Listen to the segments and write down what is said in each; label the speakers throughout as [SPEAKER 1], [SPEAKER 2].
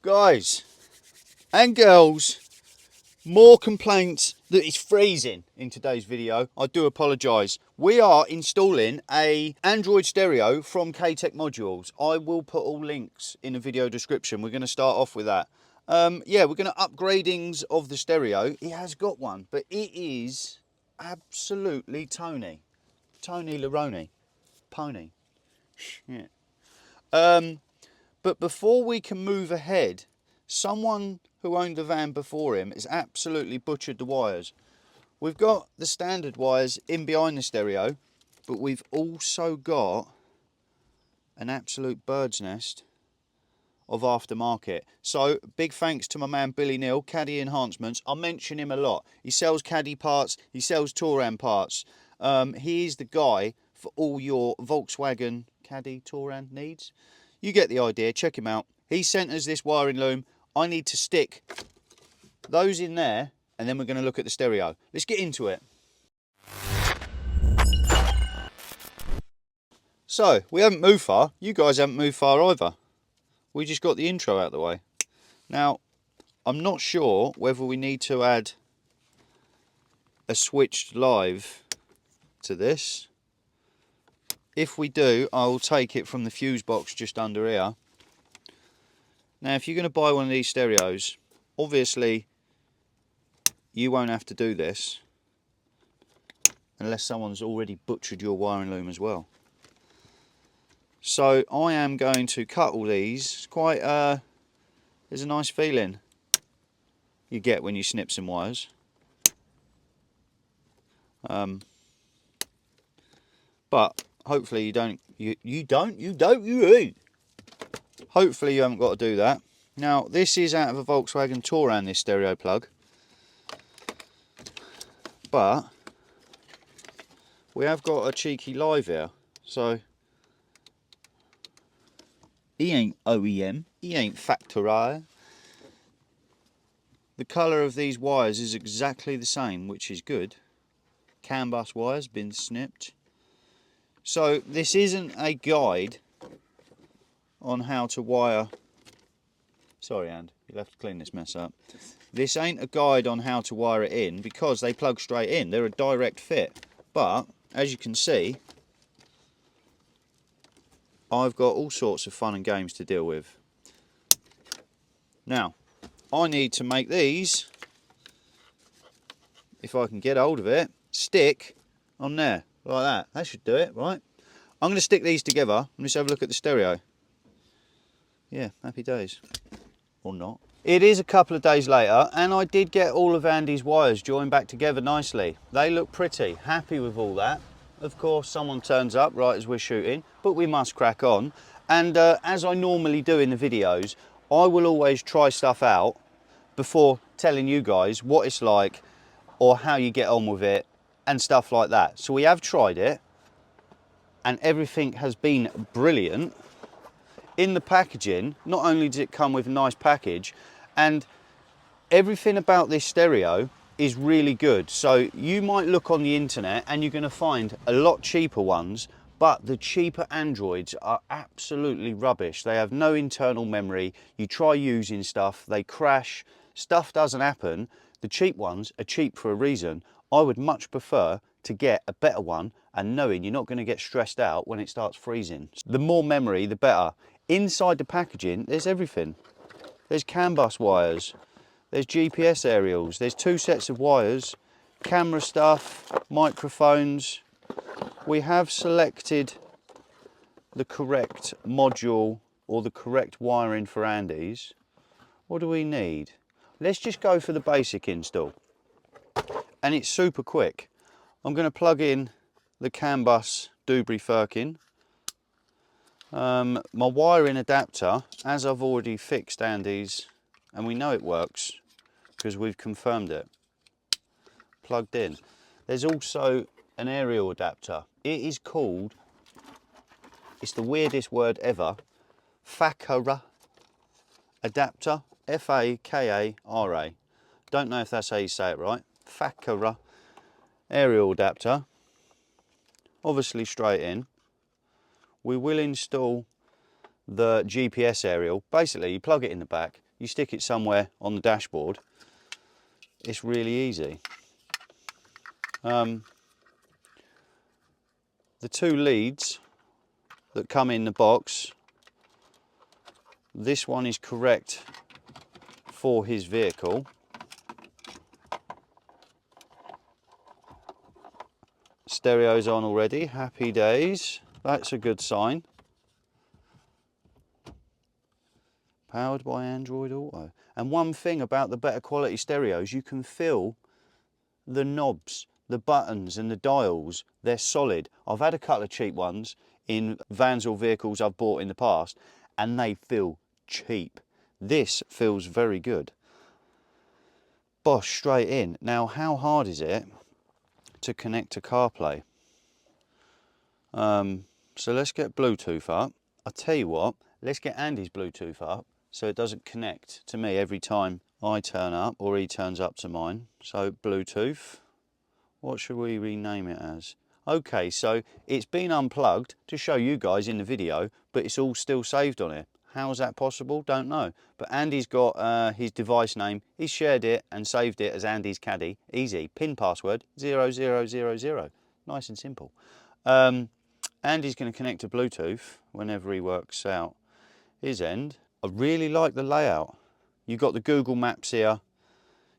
[SPEAKER 1] Guys and girls, more complaints that it's freezing in today's video. I do apologise. We are installing a Android stereo from K-Tech Modules. I will put all links in the video description. We're going to start off with that. Yeah, we're going to upgradings of the stereo. It has got one, but it is absolutely Tony Laroni. Pony. Yeah. But before we can move ahead, someone who owned the van before him has absolutely butchered the wires. We've got the standard wires in behind the stereo, but we've also got an absolute bird's nest of Aftermarket. So big thanks to my man Billy Neal, Caddy Enhancements. I mention him a lot. He sells Caddy parts, he sells Touran parts. He is the guy for all your Volkswagen Caddy Touran needs. You get the idea, check him out. He sent us this wiring loom. I need to stick those in there and then we're going to look at the stereo. Let's get into it. So, we haven't moved far. You guys haven't moved far either. We just got the intro out of the way. Now, I'm not sure whether we need to add a switched live to this. If we do, I'll take it from the fuse box just under here. Now, if you're going to buy one of these stereos, obviously you won't have to do this unless someone's already butchered your wiring loom as well. So I am going to cut all these. It's quite, there's a nice feeling you get when you snip some wires. But hopefully you don't. Hopefully you haven't got to do that. Now this is out of a Volkswagen Touran, this stereo plug, but we have got a cheeky live here. So he ain't OEM, he ain't factory. The colour of these wires is exactly the same, which is good. CAN bus wires been snipped. So this isn't a guide on how to wire. Sorry, And, you'll have to clean this mess up. This ain't a guide on how to wire it in because they plug straight in. They're a direct fit. But as you can see, I've got all sorts of fun and games to deal with. Now, I need to make these, if I can get hold of it, stick on there, like that. That should do it, right? I'm going to stick these together and just have a look at the stereo. Yeah, happy days. Or not. It is a couple of days later and I did get all of Andy's wires joined back together nicely. They look pretty. Happy with all that. Of course, someone turns up right as we're shooting, but we must crack on. And as I normally do in the videos, I will always try stuff out before telling you guys what it's like or how you get on with it and stuff like that. So we have tried it and everything has been brilliant. In the packaging, not only does it come with a nice package, and everything about this stereo is really good. So you might look on the internet and you're going to find a lot cheaper ones, but the cheaper Androids are absolutely rubbish. They have no internal memory. You try using stuff, they crash, stuff doesn't happen. The cheap ones are cheap for a reason. I would much prefer to get a better one and knowing you're not going to get stressed out when it starts freezing. The more memory, the better. Inside the packaging, there's everything. There's CAN bus wires, there's GPS aerials, there's 2 sets of wires, camera stuff, microphones. We have selected the correct module or the correct wiring for Andy's. What do we need? Let's just go for the basic install. And it's super quick. I'm going to plug in the CAN bus Dewberry Firkin. My wiring adapter, as I've already fixed Andy's, and we know it works because we've confirmed it, plugged in. There's also an aerial adapter. It is called, it's the weirdest word ever, Fakara adapter, F-A-K-A-R-A. Don't know if that's how you say it right. Fakara aerial adapter, obviously straight in. We will install the GPS aerial. Basically, you plug it in the back, you stick it somewhere on the dashboard, it's really easy. The 2 leads that come in the box, this one is correct for his vehicle. Stereo's on already, happy days. That's a good sign. Powered by Android Auto. And one thing about the better quality stereos, you can feel the knobs, the buttons and the dials, they're solid. I've had a couple of cheap ones in vans or vehicles I've bought in the past, and they feel cheap. This feels very good. Bosh, straight in. Now, how hard is it to connect to CarPlay? So let's get Bluetooth up. I'll tell you what, let's get Andy's Bluetooth up so it doesn't connect to me every time I turn up or he turns up to mine. So Bluetooth, what should we rename it as? Okay, so it's been unplugged to show you guys in the video, but it's all still saved on it. How is that possible? Don't know. But Andy's got his device name. He's shared it and saved it as Andy's Caddy. Easy. PIN password 0000. Nice and simple. Andy's going to connect to Bluetooth whenever he works out his end. I really like the layout. You've got the Google Maps here.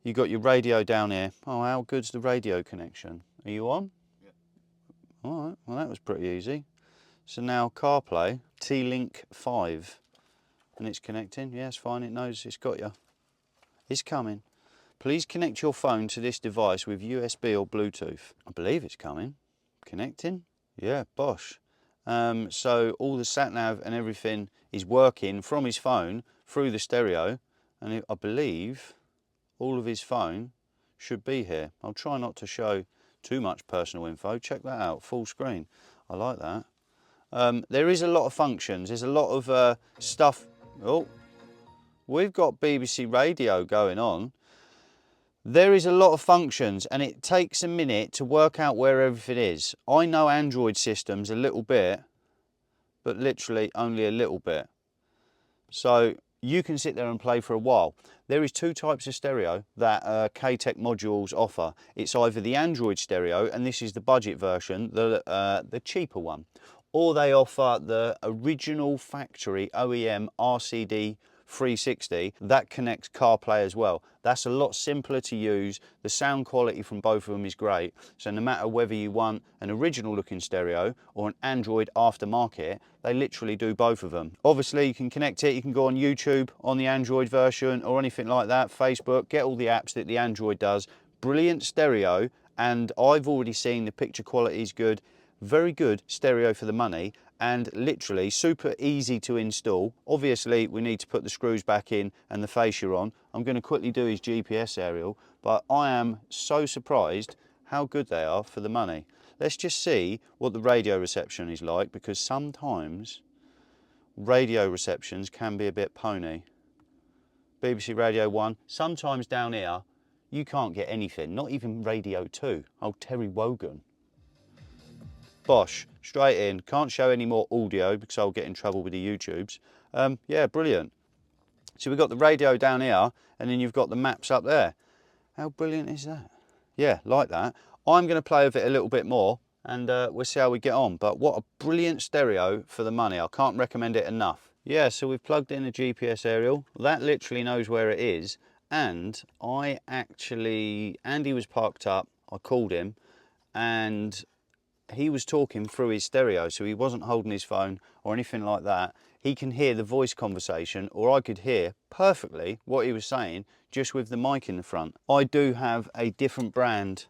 [SPEAKER 1] You've got your radio down here. Oh, how good's the radio connection? Are you on? Yeah. All right, well that was pretty easy. So now CarPlay, T-Link 5. And it's connecting. Yeah, it's fine, it knows it's got you. It's coming. Please connect your phone to this device with USB or Bluetooth. I believe it's coming. Connecting? Yeah, bosh. So all the sat-nav and everything is working from his phone through the stereo, and I believe all of his phone should be here. I'll try not to show too much personal info. Check that out, full screen. I like that. There is a lot of functions. There's a lot of stuff. Oh, we've got BBC Radio going on. There is a lot of functions, and it takes a minute to work out where everything is. I know Android systems a little bit, but literally only a little bit. So you can sit there and play for a while. There is 2 types of stereo that K-Tech modules offer. It's either the Android stereo, and this is the budget version, the cheaper one, or they offer the original factory OEM RCD 360 that connects CarPlay as well. That's a lot simpler to use. The sound quality from both of them is great. So no matter whether you want an original looking stereo or an Android aftermarket, they literally do both of them. Obviously you can connect it, you can go on YouTube on the Android version or anything like that, Facebook, get all the apps that the Android does. Brilliant stereo, and I've already seen the picture quality is good. Very good stereo for the money, and literally super easy to install. Obviously we need to put the screws back in and the fascia on. I'm going to quickly do his GPS aerial, but I am so surprised how good they are for the money. Let's just see what the radio reception is like, because sometimes radio receptions can be a bit pony. BBC Radio 1, sometimes down here you can't get anything, not even Radio 2. Oh, Terry Wogan. Bosh, straight in. Can't show any more audio because I'll get in trouble with the YouTubes. Yeah, brilliant. So we've got the radio down here, and then you've got the maps up there. How brilliant is that? Yeah, like that. I'm going to play with it a little bit more, and we'll see how we get on. But what a brilliant stereo for the money. I can't recommend it enough. Yeah, so we've plugged in a GPS aerial. That literally knows where it is. And Andy was parked up. I called him, and he was talking through his stereo, so he wasn't holding his phone or anything like that. He can hear the voice conversation, or I could hear perfectly what he was saying just with the mic in the front. I do have a different brand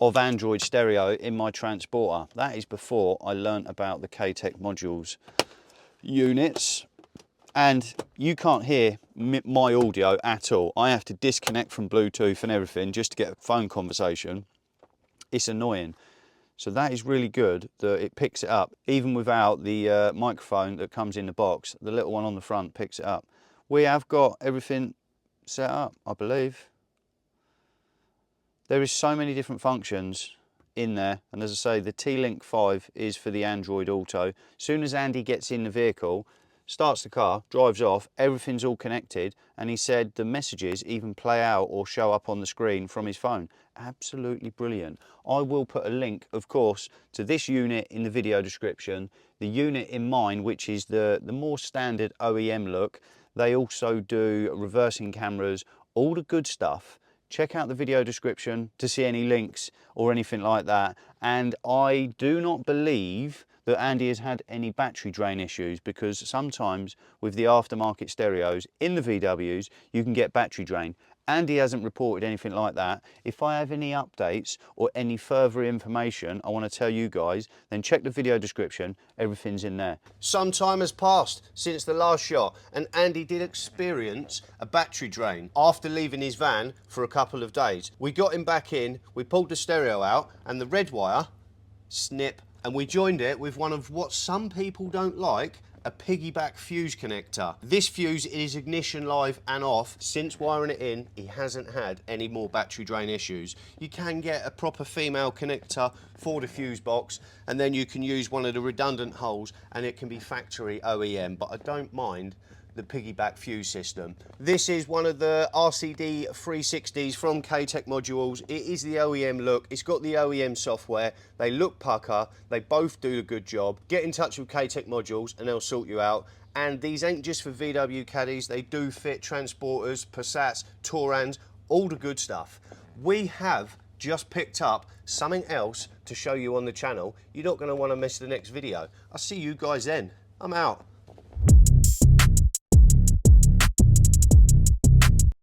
[SPEAKER 1] of Android stereo in my transporter. That is before I learnt about the K-Tech modules units. And you can't hear my audio at all. I have to disconnect from Bluetooth and everything just to get a phone conversation. It's annoying. So that is really good that it picks it up, even without the microphone that comes in the box. The little one on the front picks it up. We have got everything set up, I believe. There is so many different functions in there, and as I say, the T-Link 5 is for the Android Auto. As soon as Andy gets in the vehicle, starts the car, drives off, everything's all connected, and he said the messages even play out or show up on the screen from his phone. Absolutely brilliant. I will put a link, of course, to this unit in the video description. The unit in mine, which is the more standard OEM look, they also do reversing cameras, all the good stuff. Check out the video description to see any links or anything like that. And I do not believe that Andy has had any battery drain issues, because sometimes with the aftermarket stereos in the VWs, you can get battery drain. Andy hasn't reported anything like that. If I have any updates or any further information I want to tell you guys, then check the video description, everything's in there. Some time has passed since the last shot, and Andy did experience a battery drain after leaving his van for a couple of days. We got him back in, we pulled the stereo out, and the red wire, snip, and we joined it with one of what some people don't like, a piggyback fuse connector. This fuse is ignition live and off. Since wiring it in, he hasn't had any more battery drain issues. You can get a proper female connector for the fuse box, and then you can use one of the redundant holes, and it can be factory OEM, but I don't mind the piggyback fuse system. This is one of the RCD 360s from K-Tech Modules. It is the OEM look. It's got the OEM software. They look pucker. They both do a good job. Get in touch with K-Tech Modules and they'll sort you out. And these ain't just for VW caddies. They do fit transporters, Passats, Tourans, all the good stuff. We have just picked up something else to show you on the channel. You're not going to want to miss the next video. I'll see you guys then. I'm out.